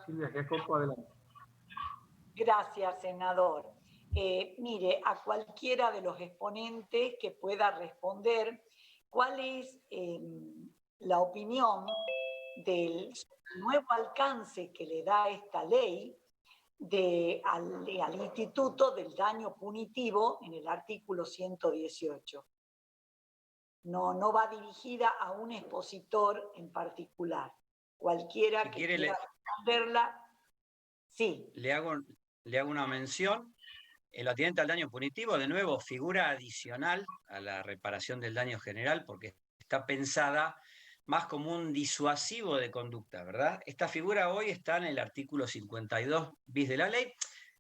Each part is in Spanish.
Silvia Giacopo, adelante. Gracias, senador. Mire, a cualquiera de los exponentes que pueda responder cuál es la opinión del nuevo alcance que le da esta ley al Instituto del Daño Punitivo en el artículo 118. No va dirigida a un expositor en particular. Cualquiera que quiera responderla, sí. Le hago una mención. El atinente al daño punitivo, de nuevo, figura adicional a la reparación del daño general, porque está pensada más como un disuasivo de conducta, ¿verdad? Esta figura hoy está en el artículo 52 bis de la ley.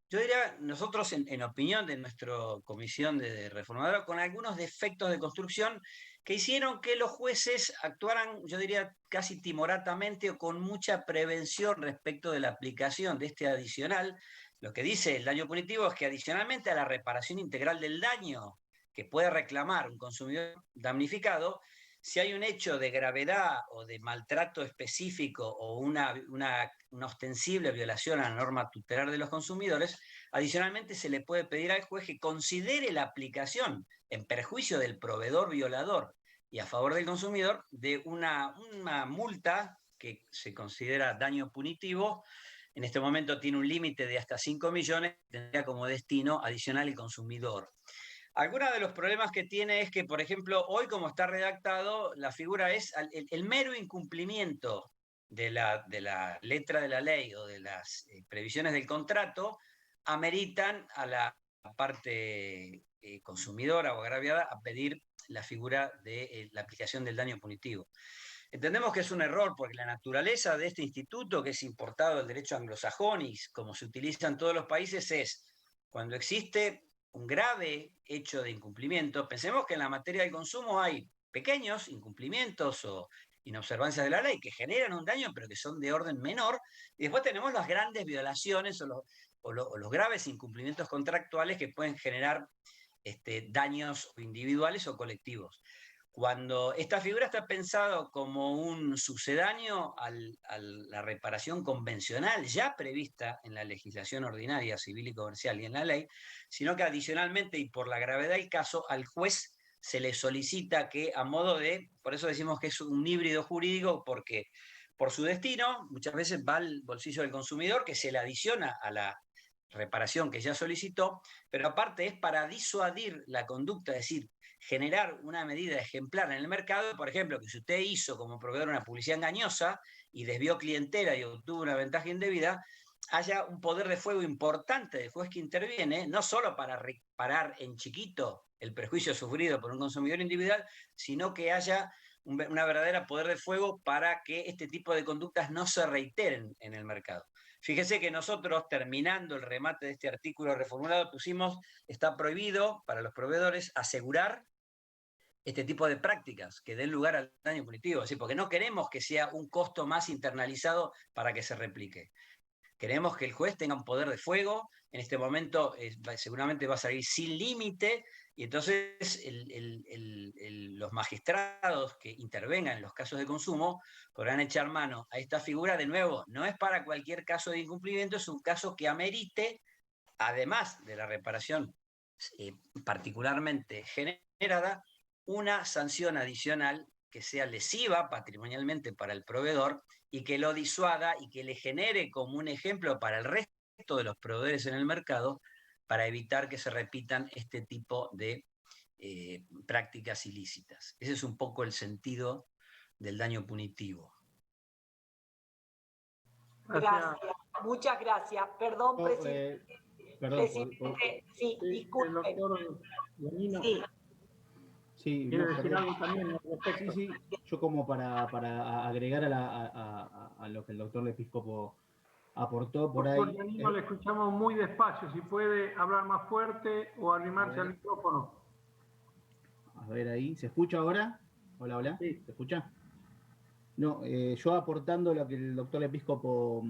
Yo diría, nosotros, en opinión de nuestra comisión de reformadora, con algunos defectos de construcción que hicieron que los jueces actuaran, yo diría, casi timoratamente o con mucha prevención respecto de la aplicación de este adicional. Lo que dice el daño punitivo es que adicionalmente a la reparación integral del daño que puede reclamar un consumidor damnificado, si hay un hecho de gravedad o de maltrato específico o una ostensible violación a la norma tutelar de los consumidores, adicionalmente se le puede pedir al juez que considere la aplicación en perjuicio del proveedor violador y a favor del consumidor de una multa que se considera daño punitivo. En este momento tiene un límite de hasta 5 millones, tendría como destino adicional el consumidor. Algunos de los problemas que tiene es que, por ejemplo, hoy como está redactado, la figura es el mero incumplimiento de la letra de la ley o de las previsiones del contrato, ameritan a la parte consumidora o agraviada a pedir la figura de la aplicación del daño punitivo. Entendemos que es un error porque la naturaleza de este instituto, que es importado del derecho anglosajón y como se utiliza en todos los países, es cuando existe un grave hecho de incumplimiento. Pensemos que en la materia del consumo hay pequeños incumplimientos o inobservancias de la ley que generan un daño pero que son de orden menor, y después tenemos las grandes violaciones o los graves incumplimientos contractuales que pueden generar daños individuales o colectivos. Cuando esta figura está pensada como un sucedáneo a la reparación convencional ya prevista en la legislación ordinaria civil y comercial y en la ley, sino que adicionalmente y por la gravedad del caso al juez se le solicita que a modo de, por eso decimos que es un híbrido jurídico, porque por su destino muchas veces va al bolsillo del consumidor, que se le adiciona a la reparación que ya solicitó, pero aparte es para disuadir la conducta, es decir, generar una medida ejemplar en el mercado. Por ejemplo, que si usted hizo como proveedor una publicidad engañosa y desvió clientela y obtuvo una ventaja indebida, haya un poder de fuego importante del juez que interviene, no solo para reparar en chiquito el perjuicio sufrido por un consumidor individual, sino que haya una verdadera poder de fuego para que este tipo de conductas no se reiteren en el mercado. Fíjese que nosotros, terminando el remate de este artículo reformulado, pusimos, está prohibido para los proveedores asegurar este tipo de prácticas que den lugar al daño punitivo, es decir, porque no queremos que sea un costo más internalizado para que se replique. Queremos que el juez tenga un poder de fuego. En este momento seguramente va a salir sin límite, y entonces los magistrados que intervengan en los casos de consumo podrán echar mano a esta figura. De nuevo, no es para cualquier caso de incumplimiento, es un caso que amerite, además de la reparación particularmente generada, una sanción adicional que sea lesiva patrimonialmente para el proveedor y que lo disuada y que le genere como un ejemplo para el resto de los proveedores en el mercado para evitar que se repitan este tipo de prácticas ilícitas. Ese es un poco el sentido del daño punitivo. Gracias. Muchas gracias. Perdón, presidente. Presidente, sí, disculpe. El doctor Giannino. Sí. Sí, ¿quiere decir algo también al respecto? Sí, yo como para agregar a lo que el doctor Episcopo aportó por ahí. Doctor Giannino, le escuchamos muy despacio, si puede hablar más fuerte o arrimarse al micrófono. A ver ahí, ¿se escucha ahora? Hola, hola, sí. ¿Se escucha? No, yo aportando lo que el doctor Episcopo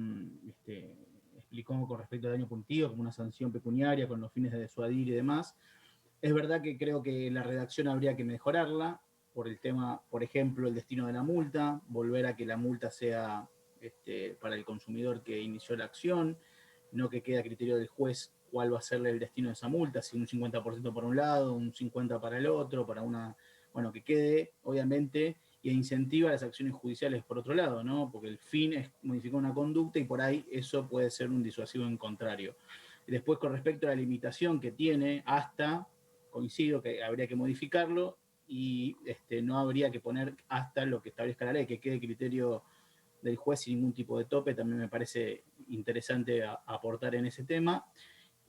explicó con respecto al daño punitivo como una sanción pecuniaria con los fines de disuadir y demás. Es verdad que creo que la redacción habría que mejorarla por el tema, por ejemplo, el destino de la multa, volver a que la multa sea para el consumidor que inició la acción, no que quede a criterio del juez cuál va a ser el destino de esa multa, si un 50% para un lado, un 50% para el otro, para una... Bueno, que quede, obviamente, y incentiva las acciones judiciales por otro lado, ¿no? Porque el fin es modificar una conducta y por ahí eso puede ser un disuasivo en contrario. Después, con respecto a la limitación que tiene, hasta, coincido que habría que modificarlo y no habría que poner hasta lo que establezca la ley, que quede criterio del juez sin ningún tipo de tope, también me parece interesante aportar en ese tema.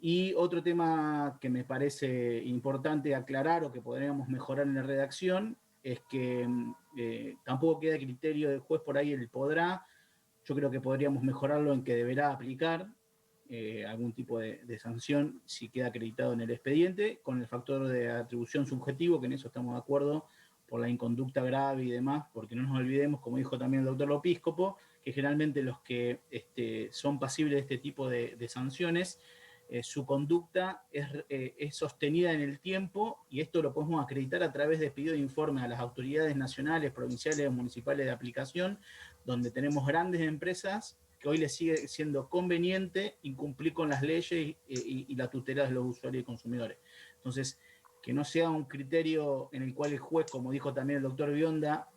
Y otro tema que me parece importante aclarar o que podríamos mejorar en la redacción es que tampoco queda criterio del juez por ahí el podrá. Yo creo que podríamos mejorarlo en que deberá aplicar algún tipo de sanción si queda acreditado en el expediente, con el factor de atribución subjetivo, que en eso estamos de acuerdo, por la inconducta grave y demás, porque no nos olvidemos, como dijo también el doctor Lopíscopo, que generalmente los que son pasibles de este tipo de sanciones, su conducta es sostenida en el tiempo, y esto lo podemos acreditar a través de pedido de informe a las autoridades nacionales, provinciales o municipales de aplicación, donde tenemos grandes empresas que hoy les sigue siendo conveniente incumplir con las leyes y la tutela de los usuarios y consumidores. Entonces, que no sea un criterio en el cual el juez, como dijo también el doctor Bionda,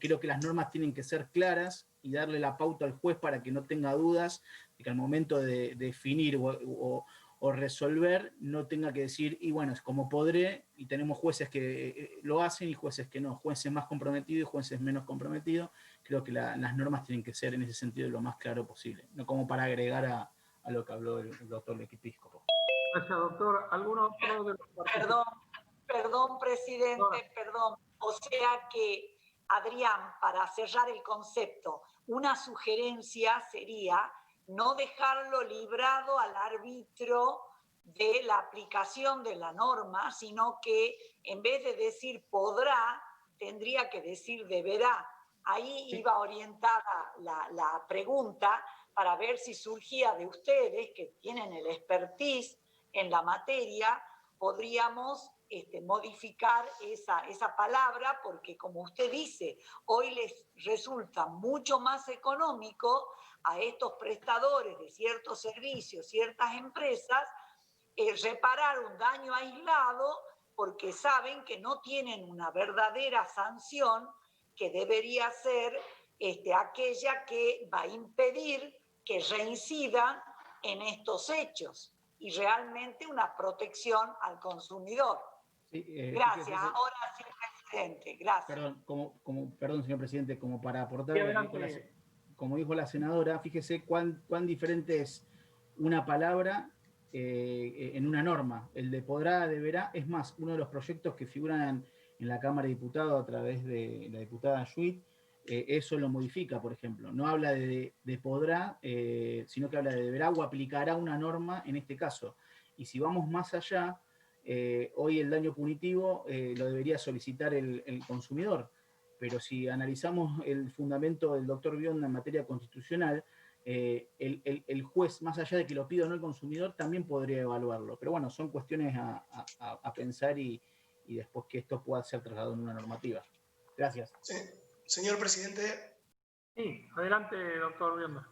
creo que las normas tienen que ser claras y darle la pauta al juez para que no tenga dudas de que al momento de definir o resolver no tenga que decir, y bueno, es como podré, y tenemos jueces que lo hacen y jueces que no, jueces más comprometidos y jueces menos comprometidos. Creo que las normas tienen que ser en ese sentido lo más claro posible, no como para agregar a lo que habló el doctor Lopíscopo. Gracias, doctor. ¿Algún otro de los Perdón, presidente, perdón. O sea que, Adrián, para cerrar el concepto, una sugerencia sería no dejarlo librado al arbitrio de la aplicación de la norma, sino que en vez de decir podrá, tendría que decir deberá. Ahí iba orientada la pregunta para ver si surgía de ustedes, que tienen el expertise en la materia, podríamos modificar esa palabra, porque como usted dice, hoy les resulta mucho más económico a estos prestadores de ciertos servicios, ciertas empresas, reparar un daño aislado, porque saben que no tienen una verdadera sanción que debería ser aquella que va a impedir que reincidan en estos hechos y realmente una protección al consumidor. Sí, gracias. Fíjese, ahora sí, presidente. Gracias. Perdón, señor presidente, como para aportar, como dijo la senadora, fíjese cuán diferente es una palabra en una norma. El de podrá, deberá, es más, uno de los proyectos que figuran en la Cámara de Diputados a través de la diputada Schmidt, eso lo modifica, por ejemplo. No habla de podrá, sino que habla de deberá o aplicará una norma en este caso. Y si vamos más allá, hoy el daño punitivo lo debería solicitar el consumidor. Pero si analizamos el fundamento del doctor Bionda en materia constitucional, el juez, más allá de que lo pida o no el consumidor, también podría evaluarlo. Pero bueno, son cuestiones a pensar y después que esto pueda ser trasladado en una normativa. Gracias. Sí. Señor presidente. Sí, adelante, doctor Bionda.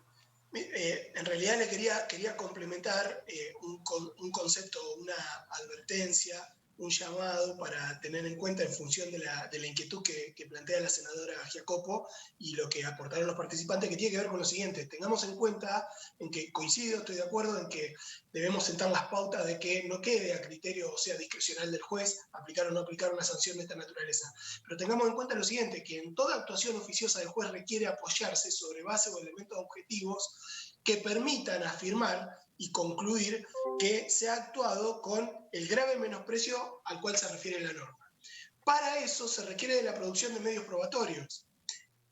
En realidad le quería complementar un concepto, una advertencia, un llamado para tener en cuenta en función de la inquietud que plantea la senadora Giacopo y lo que aportaron los participantes, que tiene que ver con lo siguiente. Tengamos en cuenta, en que coincido, estoy de acuerdo, en que debemos sentar las pautas de que no quede a criterio, o sea, discrecional del juez, aplicar o no aplicar una sanción de esta naturaleza. Pero tengamos en cuenta lo siguiente, que en toda actuación oficiosa del juez requiere apoyarse sobre base o elementos objetivos que permitan afirmar y concluir que se ha actuado con el grave menosprecio al cual se refiere la norma. Para eso se requiere de la producción de medios probatorios,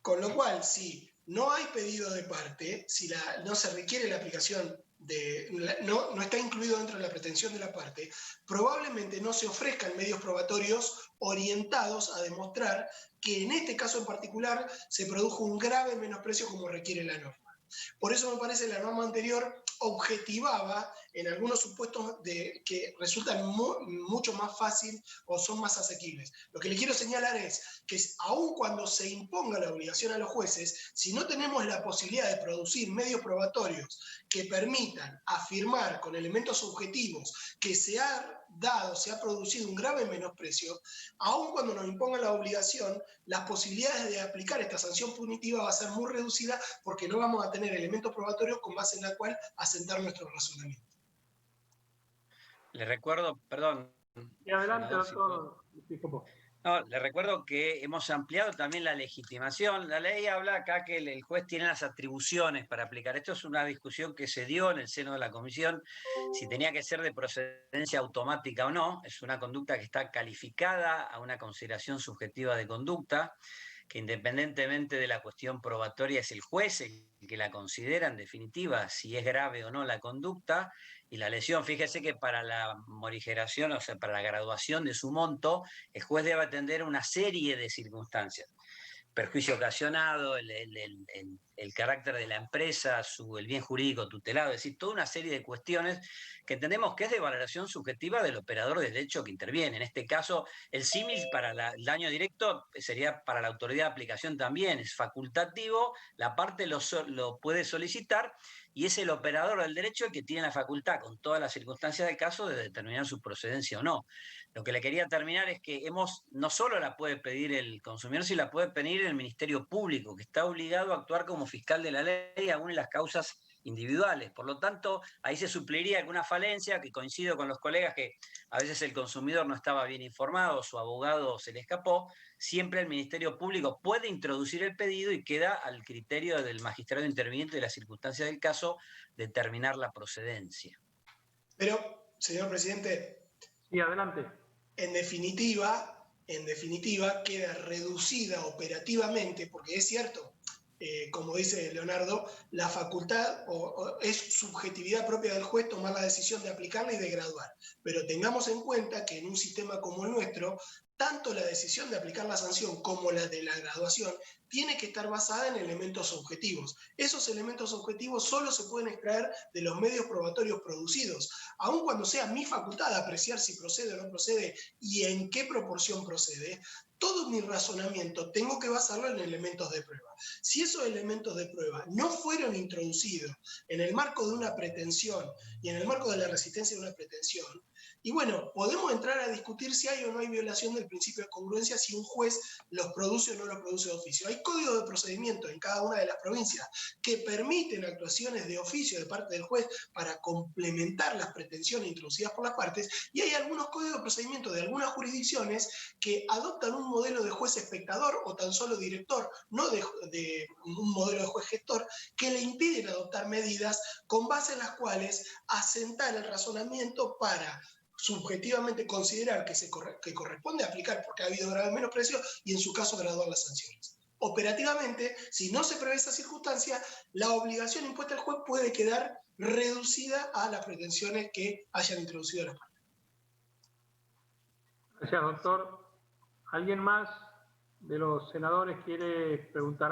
con lo cual, si no hay pedido de parte, si no se requiere la aplicación no está incluido dentro de la pretensión de la parte, probablemente no se ofrezcan medios probatorios orientados a demostrar que en este caso en particular se produjo un grave menosprecio como requiere la norma. Por eso me parece la norma anterior objetivaba en algunos supuestos que resultan mucho más fácil o son más asequibles. Lo que le quiero señalar es que aun cuando se imponga la obligación a los jueces, si no tenemos la posibilidad de producir medios probatorios que permitan afirmar con elementos objetivos que se ha producido un grave menosprecio, aun cuando nos impongan la obligación, las posibilidades de aplicar esta sanción punitiva va a ser muy reducida porque no vamos a tener elementos probatorios con base en la cual asentar nuestro razonamiento. Le recuerdo, perdón. Y adelante, doctor. No, le recuerdo que hemos ampliado también la legitimación. La ley habla acá que el juez tiene las atribuciones para aplicar. Esto es una discusión que se dio en el seno de la comisión, si tenía que ser de procedencia automática o no. Es una conducta que está calificada a una consideración subjetiva de conducta, que independientemente de la cuestión probatoria es el juez el que la considera en definitiva si es grave o no la conducta y la lesión. Fíjese que para la morigeración, o sea, para la graduación de su monto, el juez debe atender una serie de circunstancias. Perjuicio ocasionado, el carácter de la empresa, el bien jurídico tutelado, es decir, toda una serie de cuestiones que entendemos que es de valoración subjetiva del operador de derecho que interviene. En este caso, el símil para el daño directo sería para la autoridad de aplicación también, es facultativo, la parte lo puede solicitar y es el operador del derecho el que tiene la facultad, con todas las circunstancias del caso, de determinar su procedencia o no. Lo que le quería terminar es que no solo la puede pedir el consumidor, sino la puede pedir el Ministerio Público, que está obligado a actuar como fiscal de la ley, aún en las causas individuales. Por lo tanto, ahí se supliría alguna falencia, que coincido con los colegas que a veces el consumidor no estaba bien informado, su abogado se le escapó. Siempre el Ministerio Público puede introducir el pedido y queda al criterio del magistrado interviniente de las circunstancias del caso determinar la procedencia. Pero, señor presidente... Sí, adelante. En definitiva, queda reducida operativamente, porque es cierto, como dice Leonardo, la facultad es subjetividad propia del juez tomar la decisión de aplicarla y de graduar. Pero tengamos en cuenta que en un sistema como el nuestro, tanto la decisión de aplicar la sanción como la de la graduación tiene que estar basada en elementos objetivos. Esos elementos objetivos solo se pueden extraer de los medios probatorios producidos, aun cuando sea mi facultad apreciar si procede o no procede y en qué proporción procede. Todo mi razonamiento tengo que basarlo en elementos de prueba. Si esos elementos de prueba no fueron introducidos en el marco de una pretensión y en el marco de la resistencia de una pretensión, y bueno, podemos entrar a discutir si hay o no hay violación del principio de congruencia si un juez los produce o no los produce de oficio. Hay códigos de procedimiento en cada una de las provincias que permiten actuaciones de oficio de parte del juez para complementar las pretensiones introducidas por las partes, y hay algunos códigos de procedimiento de algunas jurisdicciones que adoptan un modelo de juez espectador o tan solo director, no de un modelo de juez gestor, que le impiden adoptar medidas con base en las cuales asentar el razonamiento para subjetivamente considerar que corresponde aplicar porque ha habido grave menosprecio y en su caso graduar las sanciones. Operativamente, si no se prevé esa circunstancia, la obligación impuesta al juez puede quedar reducida a las pretensiones que hayan introducido las partes. Gracias, doctor. ¿Alguien más de los senadores quiere preguntar